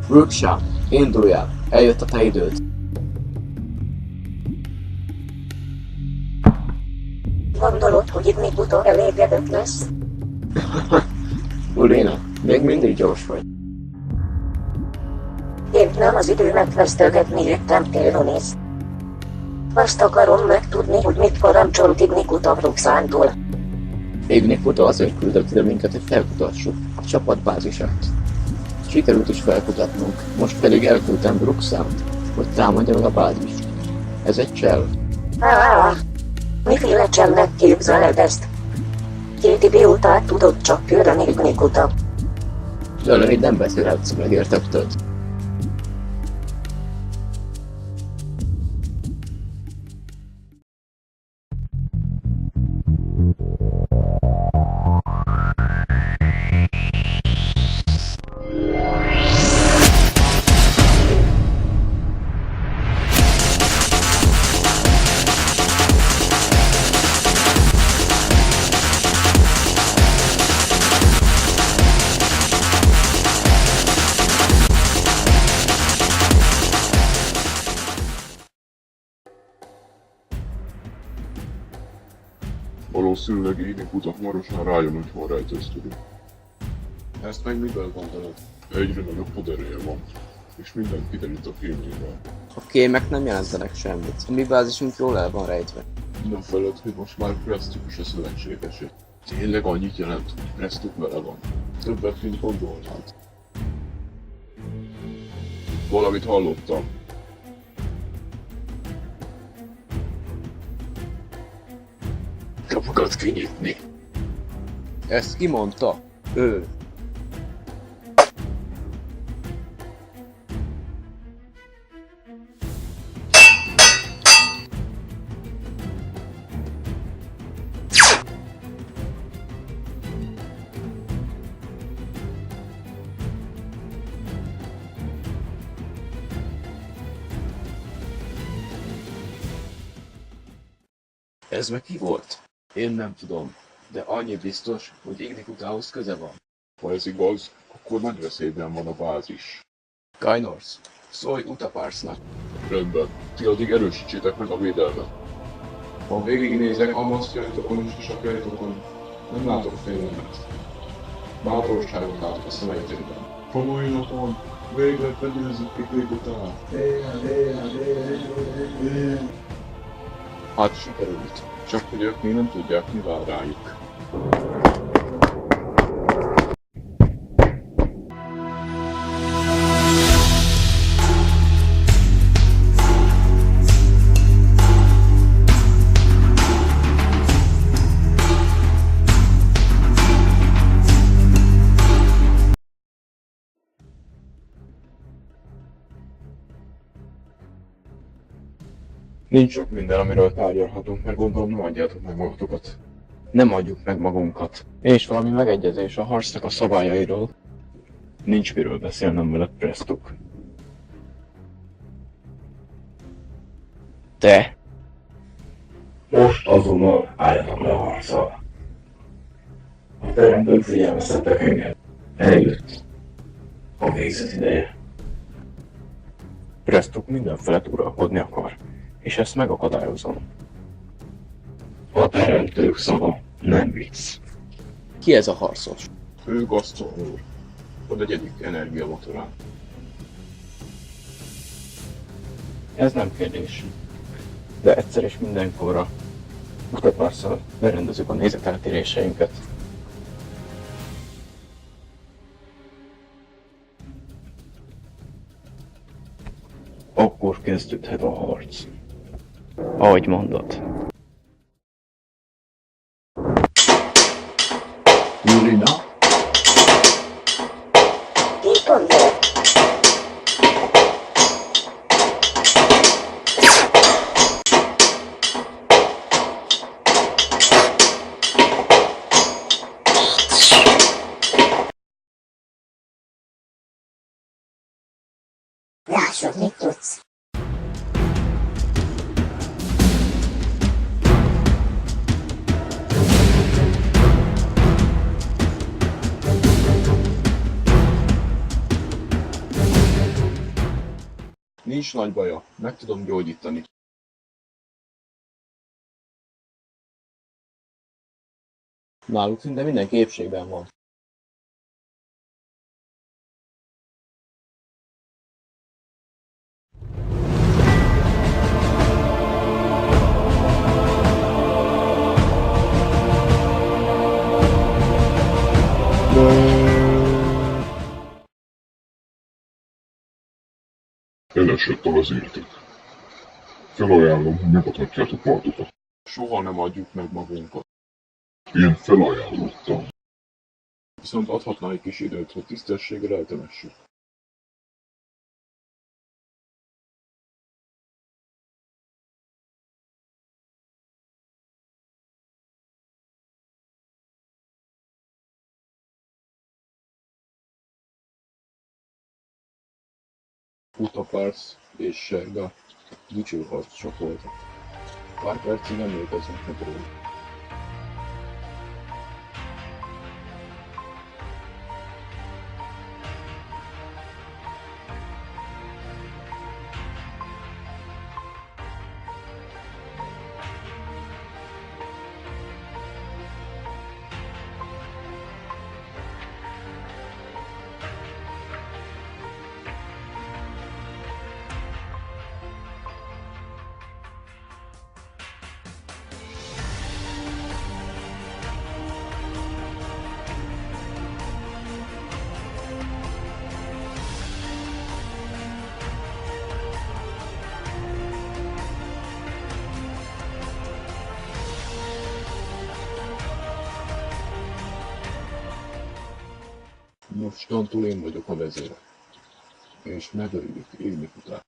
Ruksha, induljál, eljött a te időd. Gondolod, hogy itt még utol elégedett lesz? Ulina, még mindig gyors vagy. Én nem az időmet vesztegetni jöttem Téronész. Azt akarom megtudni, hogy mit parancsolt Ignikuta Bruxántól. Ignikuta azért küldött ide minket, hogy felkutassuk a csapatbázisát. Sikerült is felkutatnunk, most pedig elküldtem Bruxánt, hogy támadja meg a bázist. Ez egy csel. Miféle cselnek képzeled ezt? 2 idiótát tudod csak küldeni Ignikuta. Tőle így nem beszélhetsz, megértetted? Valószínűleg Ignikuta hamarosan rájön, hogy hol rejtőzködik. Ezt meg miből gondolod? Egyre nagyobb podereje van, és mindent kiderít a fényével. A kémek nem jelentenek semmit. A mi bázisunk jól el van rejtve. Nem feled, hogy most már Prestuk is a szövetségesé. Tényleg annyit jelent, hogy Prestuk vele van. Többet, mint gondolnád. Valamit hallottam. Kapukat kinyitni. Ezt ki mondta? Ő. Ez meg ki volt? Én nem tudom, de annyi biztos, hogy Ignikutához köze van. Ha ez igaz, akkor nagy veszélyben van a bázis. Kajnorsz, szólj Utaparsnak. Rendben, ti addig erősítsétek meg a védelmet. Ha végignézek Amasztjaitokon és Isakjaitokon, nem látok félelmet. Bátorságot látok a szemeitekben. A mai napon végre fedőzzük Ignikutát. Hát sikerült. Csak hogy ők még nem tudják, mi vár rájuk. Nincs sok minden, amiről tárgyalhatunk, mert gondolom nem adjátok meg magatokat. Nem adjuk meg magunkat. És valami megegyezés a harcnak a szabályairól. Nincs miről beszélnem veled, Prestuk. Te? Most azonnal álljatok le a harccal. A teremtők figyelmeztettek engem. Eljött a végzet ideje. Prestuk minden felett uralkodni akar, és ezt megakadályozom. A teremtők szava nem vicc. Ki ez a harcos? Ő Gaston úr. A 4. energiamotorán. Ez nem kérdés. De egyszer és mindenkorra Utaparsszal berendezzük a nézeteltéréseinket. Akkor kezdődhet a harc. Ahogy mondod. Julina, Ki gondolod? Lássad, mit tudsz. Nincs nagy baja, meg tudom gyógyítani. Náluk szinte minden képségben van. Elesett a vezértek. Felajánlom, hogy megadhatjátok magatokat. Soha nem adjuk meg magunkat. Én felajánlottam. Viszont adhatna egy kis időt, hogy tisztességgel eltemessük. Utapársz és Serga dicső harcosok voltak. Pár percig emlékeznek meg róla. Mostantól én vagyok a vezér, és megöljük Ilmik után.